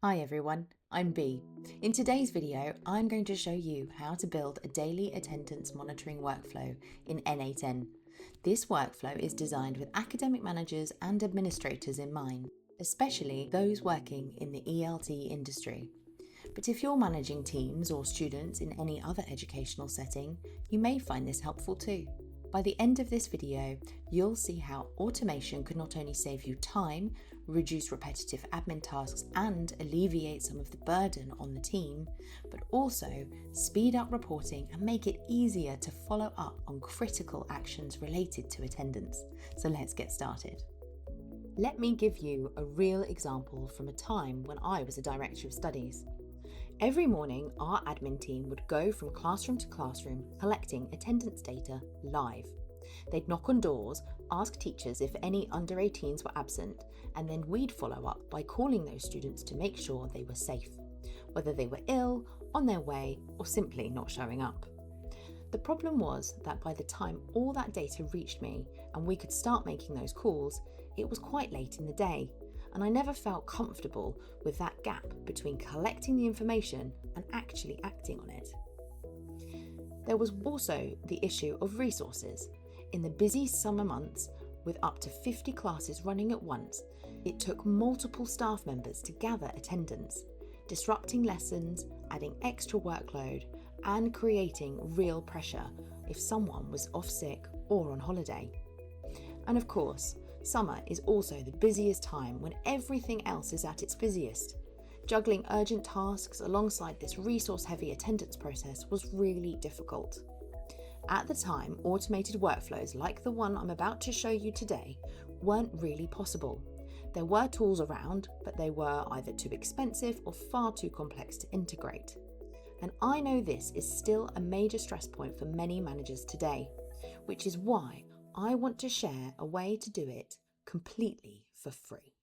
Hi everyone, I'm B. In today's video, I'm going to show you how to build a daily attendance monitoring workflow in n8n. This workflow is designed with academic managers and administrators in mind, especially those working in the ELT industry. But if you're managing teams or students in any other educational setting, you may find this helpful too. By the end of this video, you'll see how automation can not only save you time, reduce repetitive admin tasks and alleviate some of the burden on the team, but also speed up reporting and make it easier to follow up on critical actions related to attendance. So let's get started. Let me give you a real example from a time when I was a director of studies. Every morning, our admin team would go from classroom to classroom collecting attendance data live. They'd knock on doors, ask teachers if any under 18s were absent, and then we'd follow up by calling those students to make sure they were safe, whether they were ill, on their way, or simply not showing up. The problem was that by the time all that data reached me and we could start making those calls, it was quite late in the day. And I never felt comfortable with that gap between collecting the information and actually acting on it. There was also the issue of resources. In the busy summer months, with up to 50 classes running at once, it took multiple staff members to gather attendance, disrupting lessons, adding extra workload, and creating real pressure if someone was off sick or on holiday. And of course, summer is also the busiest time when everything else is at its busiest. Juggling urgent tasks alongside this resource-heavy attendance process was really difficult. At the time, automated workflows like the one I'm about to show you today weren't really possible. There were tools around, but they were either too expensive or far too complex to integrate. And I know this is still a major stress point for many managers today, which is why I want to share a way to do it completely for free.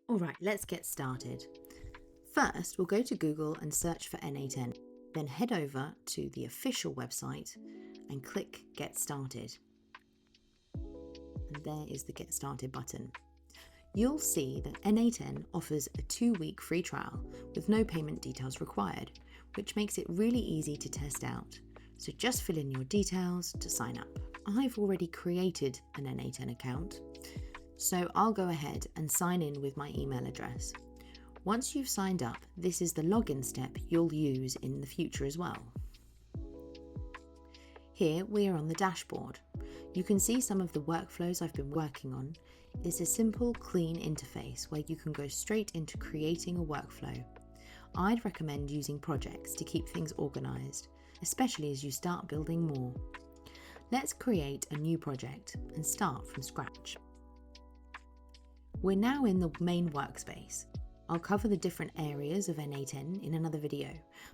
All right, let's get started. First, we'll go to Google and search for n8n, then head over to the official website and click Get Started. And there is the Get Started button. You'll see that n8n offers a 2-week free trial with no payment details required, which makes it really easy to test out. So just fill in your details to sign up. I've already created an n8n account, so I'll go ahead and sign in with my email address. Once you've signed up, this is the login step you'll use in the future as well. Here we are on the dashboard. You can see some of the workflows I've been working on. It's a simple, clean interface where you can go straight into creating a workflow. I'd recommend using projects to keep things organized, especially as you start building more. Let's create a new project and start from scratch. We're now in the main workspace. I'll cover the different areas of n8n in another video,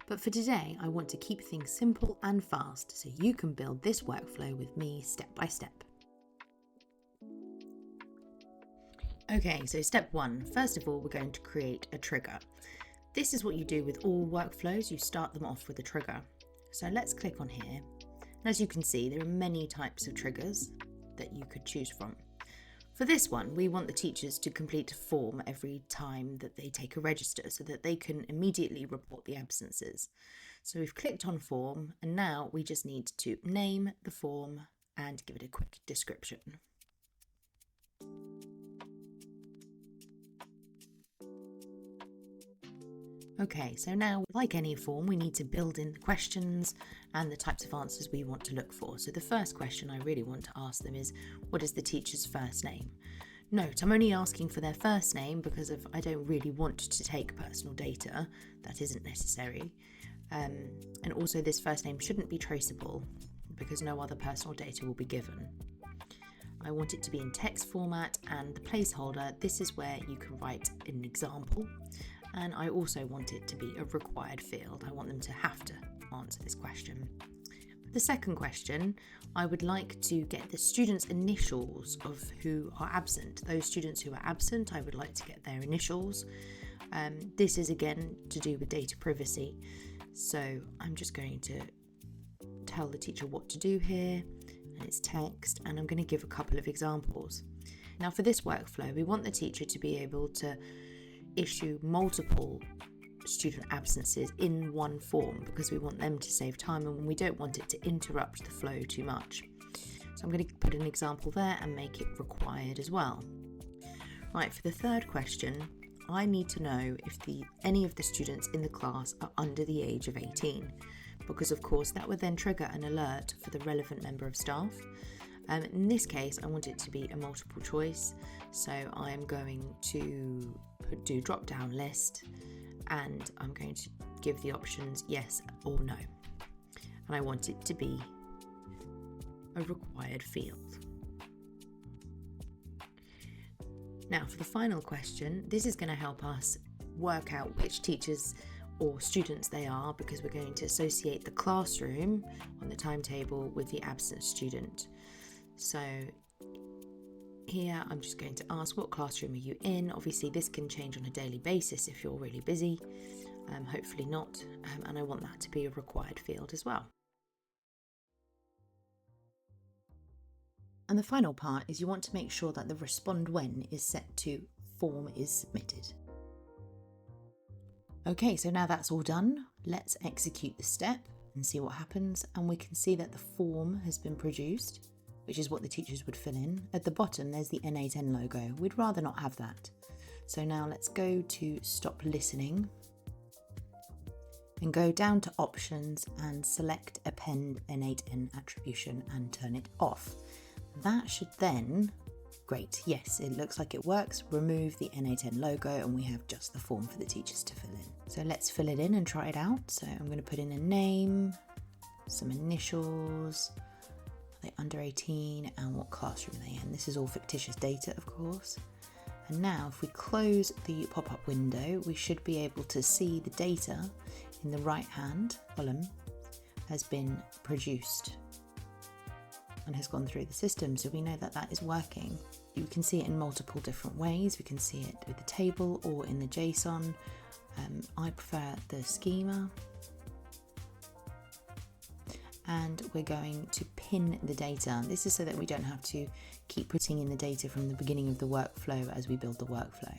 but for today I want to keep things simple and fast so you can build this workflow with me step by step. Okay, so step 1. First of all, we're going to create a trigger. This is what you do with all workflows. You start them off with a trigger. So let's click on here. And as you can see, there are many types of triggers that you could choose from. For this one, we want the teachers to complete a form every time that they take a register so that they can immediately report the absences. So we've clicked on form and now we just need to name the form and give it a quick description. Okay, so now, like any form, we need to build in the questions and the types of answers we want to look for. So the first question I really want to ask them is, what is the teacher's first name? Note, I'm only asking for their first name because I don't really want to take personal data. That isn't necessary. And also this first name shouldn't be traceable because no other personal data will be given. I want it to be in text format, and the placeholder, this is where you can write an example. And I also want it to be a required field. I want them to have to answer this question. The second question, I would like to get the students' initials of who are absent. Those students who are absent, I would like to get their initials. This is again to do with data privacy. So I'm just going to tell the teacher what to do here, and it's text, and I'm going to give a couple of examples. Now for this workflow, we want the teacher to be able to issue multiple student absences in one form because we want them to save time and we don't want it to interrupt the flow too much. So I'm going to put an example there and make it required as well. Right, for the third question, I need to know if any of the students in the class are under the age of 18, because of course that would then trigger an alert for the relevant member of staff. In this case, I want it to be a multiple choice, so I'm going to do drop down list and I'm going to give the options yes or no, and I want it to be a required field. Now for the final question, this is going to help us work out which teachers or students they are, because we're going to associate the classroom on the timetable with the absent student. So here I'm just going to ask, what classroom are you in? Obviously this can change on a daily basis if you're really busy, hopefully not, and I want that to be a required field as well. And the final part is you want to make sure that the respond when is set to form is submitted. Okay, so now that's all done, let's execute the step and see what happens, and we can see that the form has been produced, which is what the teachers would fill in. At the bottom there's the n8n logo. We'd rather not have that. So now let's go to stop listening and go down to options and select append n8n attribution and turn it off. That should then, great, yes, it looks like it works. Remove the n8n logo and we have just the form for the teachers to fill in. So let's fill it in and try it out. So I'm going to put in a name, some initials, are they under 18, and what classroom are they in. This is all fictitious data, of course. And now if we close the pop-up window, we should be able to see the data in the right-hand column has been produced and has gone through the system, so we know that that is working. You can see it in multiple different ways. We can see it with the table or in the JSON. I prefer the schema. And we're going to pin the data. This is so that we don't have to keep putting in the data from the beginning of the workflow as we build the workflow.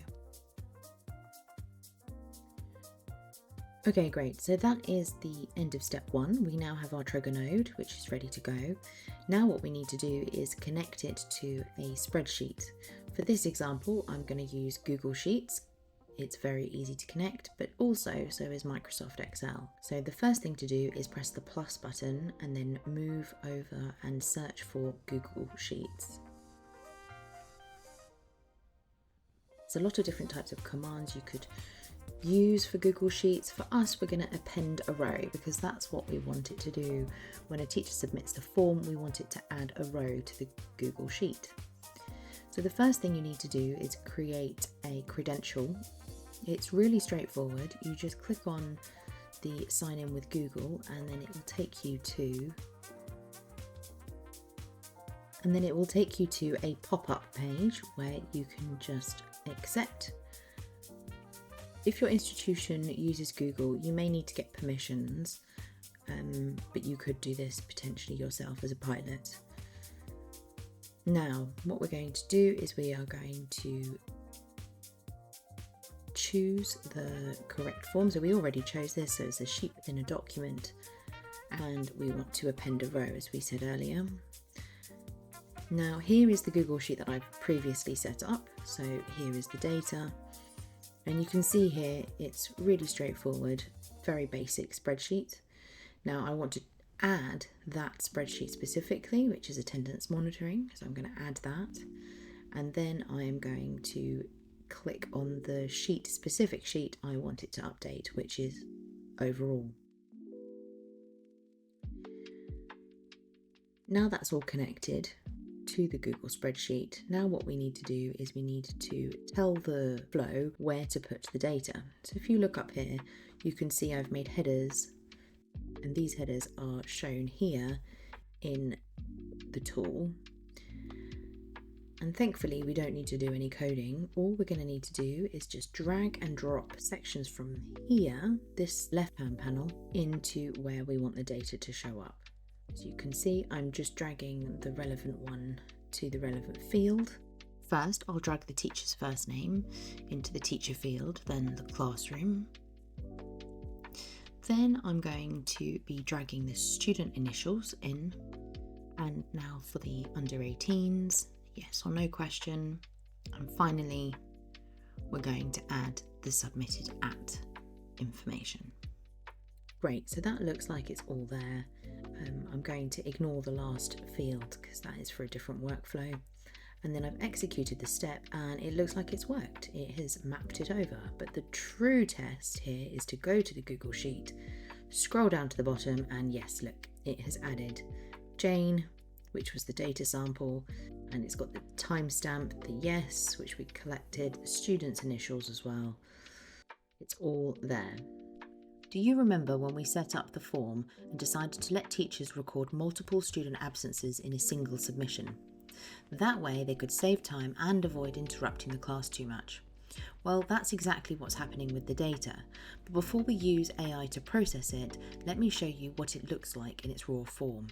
Okay, great. So that is the end of step one. We now have our trigger node, which is ready to go. Now what we need to do is connect it to a spreadsheet. For this example, I'm going to use Google Sheets. It's very easy to connect, but also so is Microsoft Excel. So the first thing to do is press the plus button and then move over and search for Google Sheets. There's a lot of different types of commands you could use for Google Sheets. For us, we're going to append a row because that's what we want it to do. When a teacher submits the form, we want it to add a row to the Google Sheet. So the first thing you need to do is create a credential. It's really straightforward. You just click on the sign in with Google and then it will take you to a pop-up page where you can just accept. If your institution uses Google, you may need to get permissions, but you could do this potentially yourself as a pilot. Now, what we're going to do is we are going to choose the correct form. So we already chose this, so it's a sheet within a document, and we want to append a row as we said earlier. Now here is the Google Sheet that I've previously set up. So here is the data. And you can see here, it's really straightforward, very basic spreadsheet. Now I want to add that spreadsheet specifically, which is attendance monitoring. So I'm going to add that. And then I am going to click on the specific sheet I want it to update, which is overall. Now that's all connected to the Google spreadsheet. Now what we need to do is we need to tell the flow where to put the data. So if you look up here, you can see I've made headers, and these headers are shown here in the tool. And thankfully we don't need to do any coding. All we're going to need to do is just drag and drop sections from here, this left-hand panel, into where we want the data to show up. As you can see, I'm just dragging the relevant one to the relevant field. First, I'll drag the teacher's first name into the teacher field, then the classroom. Then I'm going to be dragging the student initials in. And now for the under 18s, yes or no question. And finally, we're going to add the submitted at information. Great, so that looks like it's all there. I'm going to ignore the last field because that is for a different workflow. And then I've executed the step and it looks like it's worked. It has mapped it over. But the true test here is to go to the Google Sheet, scroll down to the bottom, and yes, look, it has added Jane, which was the data sample, and it's got the timestamp, the yes, which we collected, the students' initials as well. It's all there. Do you remember when we set up the form and decided to let teachers record multiple student absences in a single submission? That way they could save time and avoid interrupting the class too much. Well, that's exactly what's happening with the data. But before we use AI to process it, let me show you what it looks like in its raw form.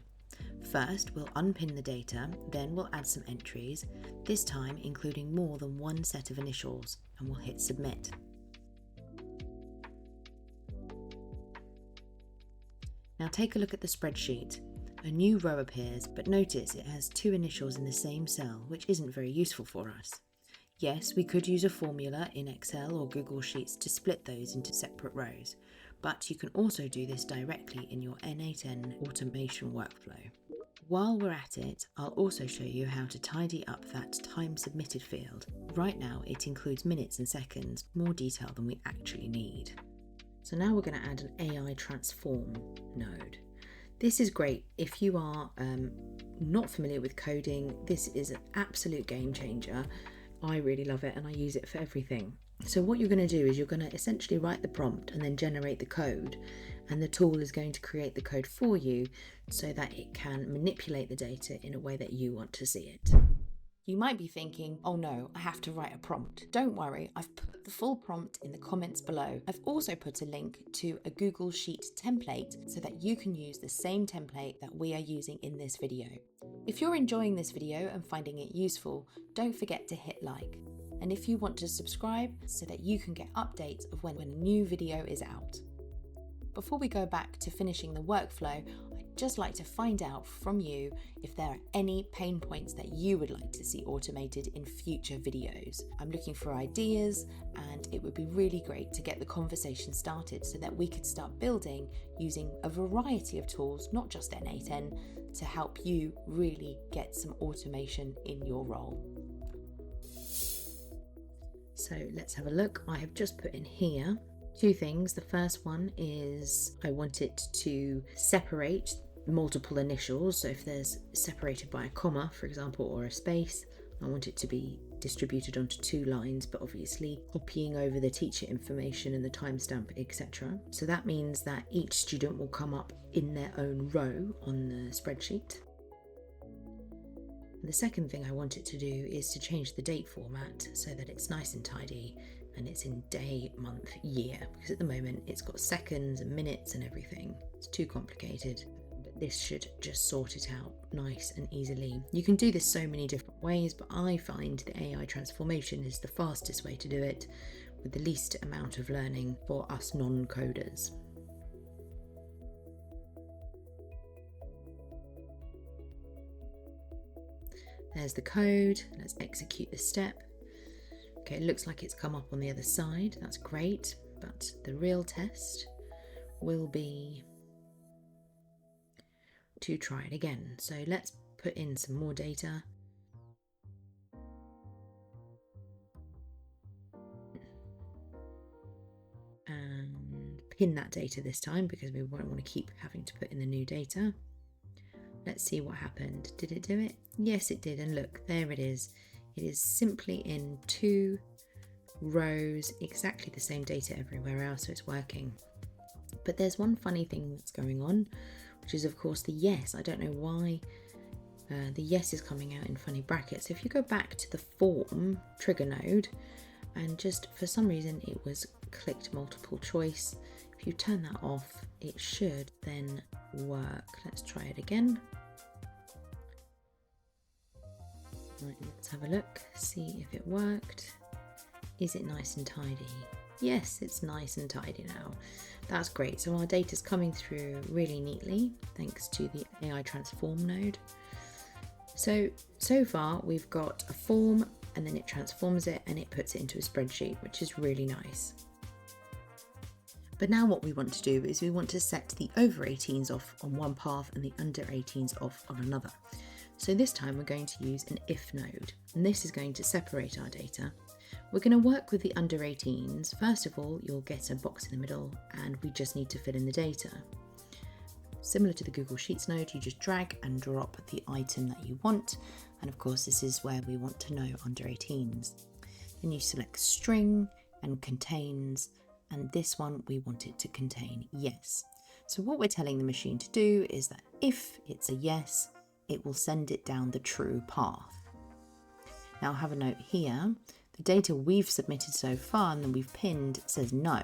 First, we'll unpin the data, then we'll add some entries, this time including more than one set of initials, and we'll hit submit. Now take a look at the spreadsheet. A new row appears, but notice it has two initials in the same cell, which isn't very useful for us. Yes, we could use a formula in Excel or Google Sheets to split those into separate rows, but you can also do this directly in your n8n automation workflow. While we're at it, I'll also show you how to tidy up that time submitted field. Right now it includes minutes and seconds, more detail than we actually need. So now we're going to add an AI transform node. This is great if you are not familiar with coding. This is an absolute game changer. I really love it and I use it for everything. So what you're going to do is you're going to essentially write the prompt and then generate the code, and the tool is going to create the code for you so that it can manipulate the data in a way that you want to see it. You might be thinking, oh no, I have to write a prompt. Don't worry, I've put the full prompt in the comments below. I've also put a link to a Google Sheet template so that you can use the same template that we are using in this video. If you're enjoying this video and finding it useful, don't forget to hit like. And if you want to subscribe so that you can get updates of when a new video is out. Before we go back to finishing the workflow, I'd just like to find out from you if there are any pain points that you would like to see automated in future videos. I'm looking for ideas, and it would be really great to get the conversation started so that we could start building using a variety of tools, not just n8n, to help you really get some automation in your role. So let's have a look. I have just put in here two things. The first one is I want it to separate multiple initials. So if there's separated by a comma, for example, or a space, I want it to be distributed onto two lines, but obviously copying over the teacher information and the timestamp, etc. So that means that each student will come up in their own row on the spreadsheet. The second thing I want it to do is to change the date format so that it's nice and tidy and it's in day, month, year, because at the moment it's got seconds and minutes and everything. It's too complicated, but this should just sort it out nice and easily. You can do this so many different ways, but I find the AI transformation is the fastest way to do it with the least amount of learning for us non-coders. There's the code. Let's execute the step. Okay, it looks like it's come up on the other side. That's great, but the real test will be to try it again. So let's put in some more data. And pin that data this time because we won't want to keep having to put in the new data. Let's see what happened. Did it do it? Yes, it did. And look, there it is. It is simply in two rows, exactly the same data everywhere else, so it's working. But there's one funny thing that's going on, which is of course the yes. I don't know why the yes is coming out in funny brackets. If you go back to the form trigger node and just for some reason it was clicked multiple choice, if you turn that off, it should then work. Let's try it again. Right, let's have a look, see if it worked. Is it nice and tidy? Yes, it's nice and tidy now. That's great. So our data's coming through really neatly thanks to the AI transform node. So far we've got a form and then it transforms it and it puts it into a spreadsheet, which is really nice. But now what we want to do is we want to set the over 18s off on one path and the under 18s off on another. So this time we're going to use an if node, and this is going to separate our data. We're going to work with the under 18s. First of all, you'll get a box in the middle and we just need to fill in the data. Similar to the Google Sheets node, you just drag and drop the item that you want. And of course, this is where we want to know under 18s. Then you select string and contains, and this one we want it to contain yes. So what we're telling the machine to do is that if it's a yes, it will send it down the true path. Now have a note here, the data we've submitted so far and then we've pinned says no.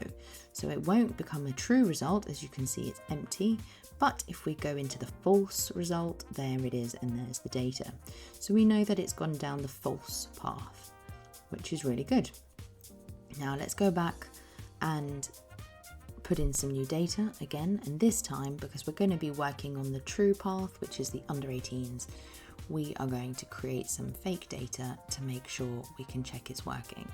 So it won't become a true result, as you can see it's empty, but if we go into the false result, there it is and there's the data. So we know that it's gone down the false path, which is really good. Now let's go back and put in some new data again, and this time, because we're going to be working on the true path, which is the under 18s, we are going to create some fake data to make sure we can check it's working.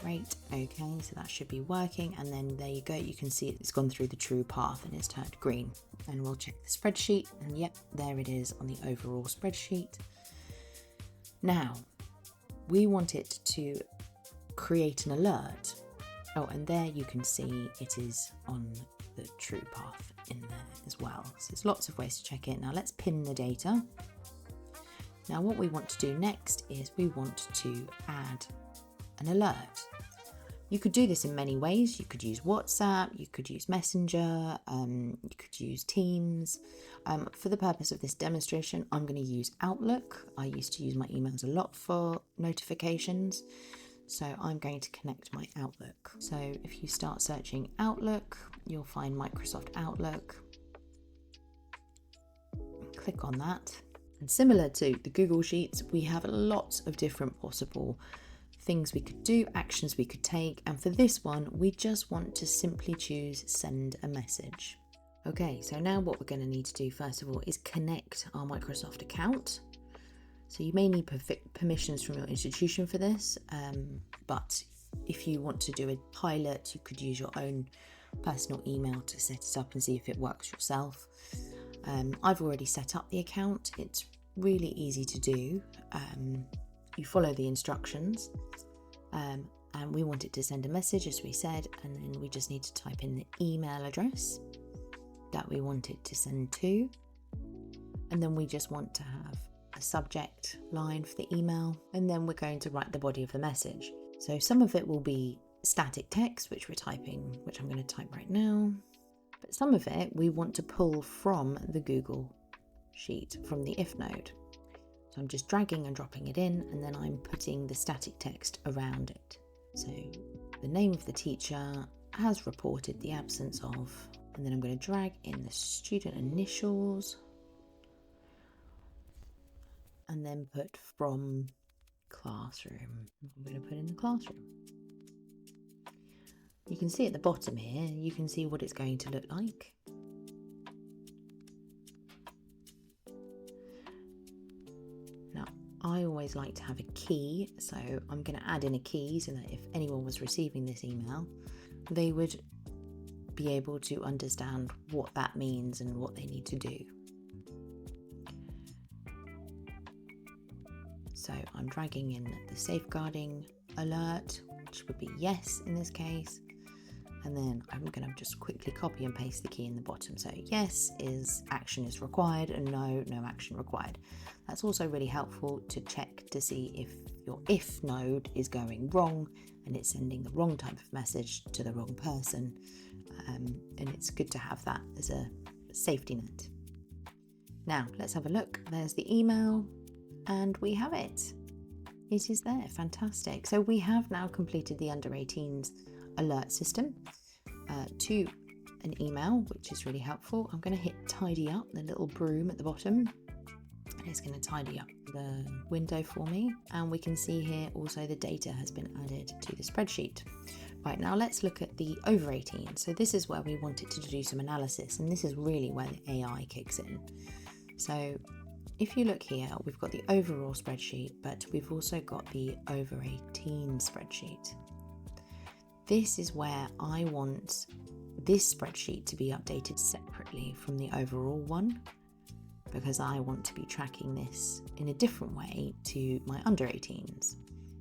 Great, okay, so that should be working, and then there you go, you can see it's gone through the true path and it's turned green. And we'll check the spreadsheet, and yep, there it is on the overall spreadsheet. Now, we want it to create an alert. Oh, and there you can see it is on the true path in there as well. So there's lots of ways to check it. Now let's pin the data. Now what we want to do next is we want to add an alert. You could do this in many ways. You could use WhatsApp, you could use Messenger, you could use Teams. For the purpose of this demonstration, I'm going to use Outlook. I used to use my emails a lot for notifications. So I'm going to connect my Outlook. So if you start searching Outlook, you'll find Microsoft Outlook. Click on that. And similar to the Google Sheets, we have lots of different possible things we could do, actions we could take. And for this one, we just want to simply choose send a message. Okay, so now what we're going to need to do first of all is connect our Microsoft account. So you may need permissions from your institution for this, but if you want to do a pilot, you could use your own personal email to set it up and see if it works yourself. I've already set up the account. It's really easy to do. You follow the instructions, and we want it to send a message, as we said, and then we just need to type in the email address that we want it to send to, and then we just want to have a subject line for the email, and then we're going to write the body of the message. So some of it will be static text, which we're typing, which I'm going to type right now, but some of it we want to pull from the Google Sheet, from the if node. So I'm just dragging and dropping it in, and then I'm putting the static text around it. So the name of the teacher has reported the absence of, and then I'm going to drag in the student initials, and then put from classroom. I'm going to put in the classroom. You can see at the bottom here, you can see what it's going to look like. Now, I always like to have a key, so I'm going to add in a key so that if anyone was receiving this email, they would be able to understand what that means and what they need to do. So I'm dragging in the safeguarding alert, which would be yes in this case. And then I'm going to just quickly copy and paste the key in the bottom. So yes is action is required, and no, no action required. That's also really helpful to check to see if your if node is going wrong and it's sending the wrong type of message to the wrong person. And it's good to have that as a safety net. Now let's have a look. There's the email. And we have it. It is there. Fantastic. So we have now completed the under 18s alert system to an email, which is really helpful. I'm going to hit tidy up, the little broom at the bottom, and it's going to tidy up the window for me. And we can see here also the data has been added to the spreadsheet. Right, now let's look at the over 18. So this is where we want it to do some analysis, and this is really where the AI kicks in. So if you look here, we've got the overall spreadsheet, but we've also got the over 18 spreadsheet. This is where I want this spreadsheet to be updated separately from the overall one, because I want to be tracking this in a different way to my under 18s.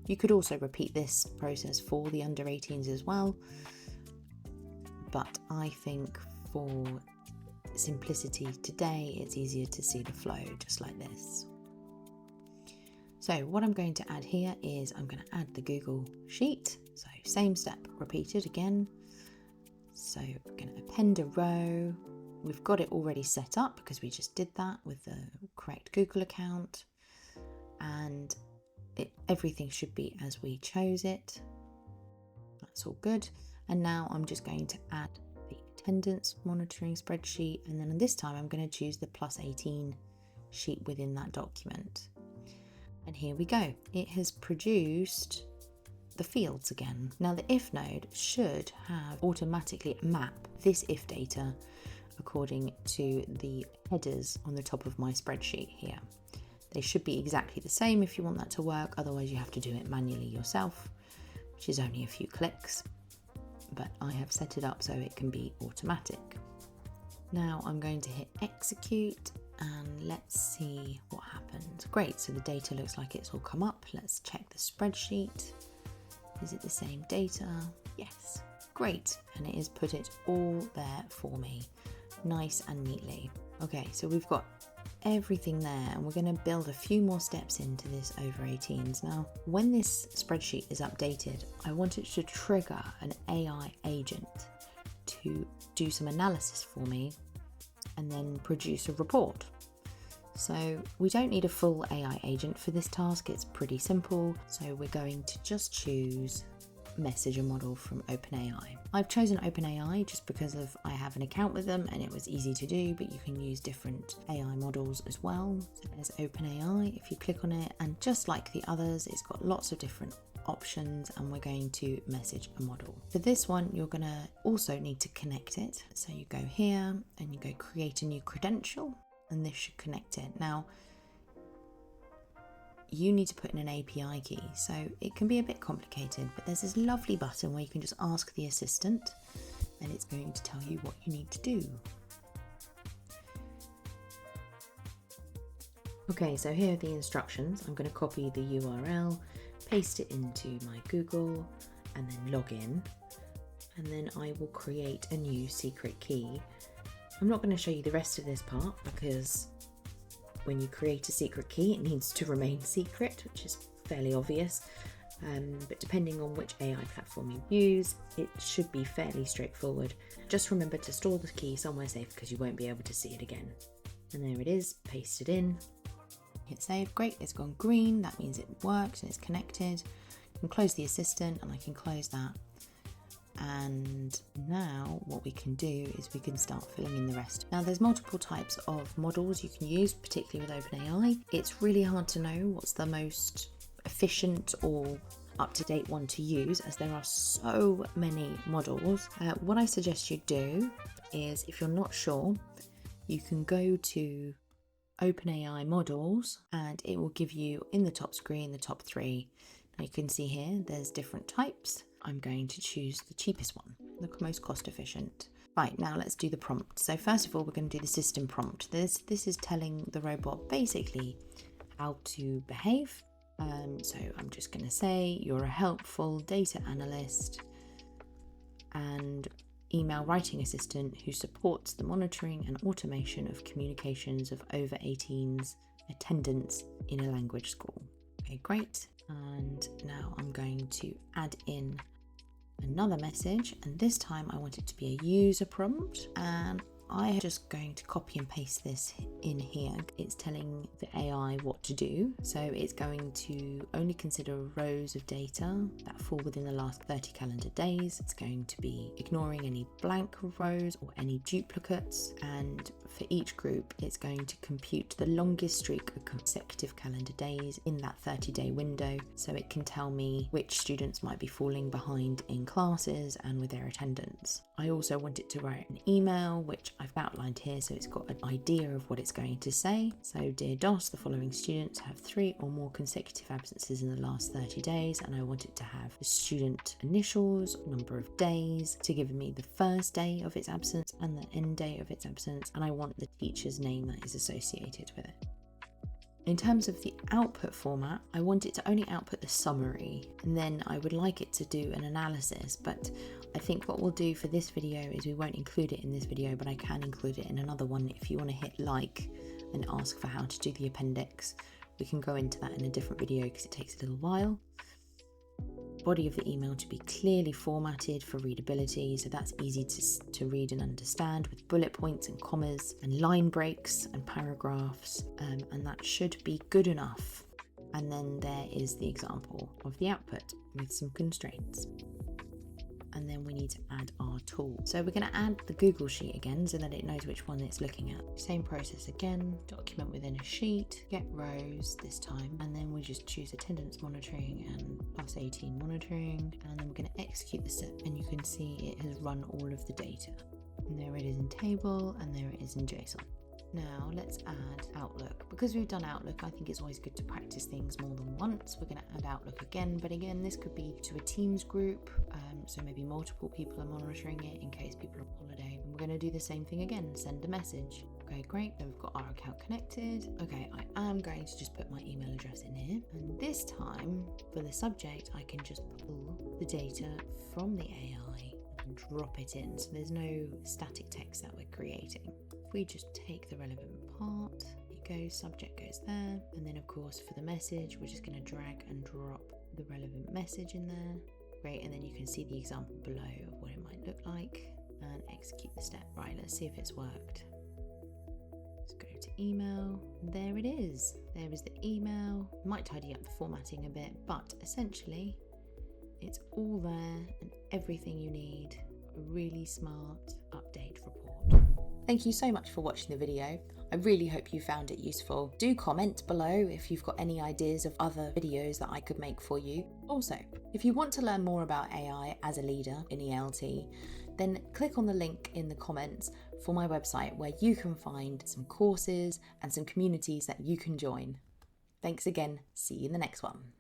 You could also repeat this process for the under 18s as well, but I think for simplicity today, it's easier to see the flow just like this. So what I'm going to add here is I'm going to add the Google Sheet. So same step repeated again. So I'm going to append a row. We've got it already set up because we just did that with the correct Google account, and everything should be as we chose it. That's all good. And now I'm just going to add the attendance monitoring spreadsheet, and then this time I'm going to choose the +18 sheet within that document. And here we go. It has produced the fields again. Now the if node should have automatically map this if data according to the headers on the top of my spreadsheet here. They should be exactly the same if you want that to work, otherwise you have to do it manually yourself, which is only a few clicks, but I have set it up so it can be automatic. Now I'm going to hit execute and let's see what happens. Great, so the data looks like it's all come up. Let's check the spreadsheet. Is it the same data? Yes, great, and it has put it all there for me, nice and neatly. Okay, so we've got everything there, and we're going to build a few more steps into this over 18s. Now, when this spreadsheet is updated, I want it to trigger an AI agent to do some analysis for me and then produce a report. So we don't need a full AI agent for this task, it's pretty simple. So we're going to just choose messenger model from OpenAI. I've chosen OpenAI just because I have an account with them and it was easy to do, but you can use different AI models as well. So there's OpenAI, if you click on it, and just like the others, it's got lots of different options, and we're going to message a model. For this one, you're gonna also need to connect it. So you go here and you go create a new credential, and this should connect it. Now, you need to put in an API key, so it can be a bit complicated, but there's this lovely button where you can just ask the assistant and it's going to tell you what you need to do. Okay, so here are the instructions. I'm going to copy the URL, paste it into my Google, and then log in, and then I will create a new secret key. I'm not going to show you the rest of this part because when you create a secret key, it needs to remain secret, which is fairly obvious. But depending on which AI platform you use, it should be fairly straightforward. Just remember to store the key somewhere safe because you won't be able to see it again. And there it is, pasted in. Hit save. Great, it's gone green. That means it works and it's connected. I can close the assistant and I can close that. And now what we can do is we can start filling in the rest. Now there's multiple types of models you can use, particularly with OpenAI. It's really hard to know what's the most efficient or up-to-date one to use, as there are so many models. What I suggest you do is, if you're not sure, you can go to OpenAI models and it will give you in the top screen the top 3. Now you can see here there's different types. I'm going to choose the cheapest one, the most cost efficient. Right, now let's do the prompt. So first of all, we're going to do the system prompt. This is telling the robot basically how to behave. So I'm just going to say you're a helpful data analyst and email writing assistant who supports the monitoring and automation of communications of over 18s attendance in a language school. Okay, great. And now I'm going to add in another message, and this time I want it to be a user prompt, and I'm just going to copy and paste this in here. It's telling the AI what to do. So it's going to only consider rows of data that fall within the last 30 calendar days. It's going to be ignoring any blank rows or any duplicates. And for each group, it's going to compute the longest streak of consecutive calendar days in that 30-day window. So it can tell me which students might be falling behind in classes and with their attendance. I also want it to write an email, which I've outlined here, so it's got an idea of what it's going to say. So, dear DOS, the following students have 3 or more consecutive absences in the last 30 days, and I want it to have the student initials, number of days, to give me the first day of its absence and the end day of its absence, and I want the teacher's name that is associated with it. In terms of the output format, I want it to only output the summary, and then I would like it to do an analysis, but I think what we'll do for this video is we won't include it in this video, but I can include it in another one. If you want to hit like and ask for how to do the appendix, we can go into that in a different video because it takes a little while. Body of the email to be clearly formatted for readability, so that's easy to read and understand, with bullet points and commas and line breaks and paragraphs, and that should be good enough. And then there is the example of the output with some constraints. And then we need to add our tool. So we're going to add the Google Sheet again so that it knows which one it's looking at. Same process again, document within a sheet, get rows this time, and then we just choose attendance monitoring and +18 monitoring, and then we're going to execute the step, and you can see it has run all of the data. And there it is in table, and there it is in JSON. Now let's add Outlook. Because we've done Outlook, I think it's always good to practice things more than once. We're going to add Outlook again, but again, this could be to a Teams group, so maybe multiple people are monitoring it in case people are on holiday. And we're going to do the same thing again, send a message. Okay, great, then we've got our account connected. Okay, I am going to just put my email address in here, and this time for the subject, I can just pull the data from the AI and drop it in, so there's no static text that we're creating. If we just take the relevant part, it goes, subject goes there, and then of course for the message, we're just going to drag and drop the relevant message in there. Great, and then you can see the example below of what it might look like, and execute the step. Right, let's see if it's worked. Let's go to email. There it is. There is the email. Might tidy up the formatting a bit, but essentially it's all there and everything you need. A really smart update report. Thank you so much for watching the video. I really hope you found it useful. Do comment below if you've got any ideas of other videos that I could make for you. Also, if you want to learn more about AI as a leader in ELT, then click on the link in the comments for my website where you can find some courses and some communities that you can join. Thanks again. See you in the next one.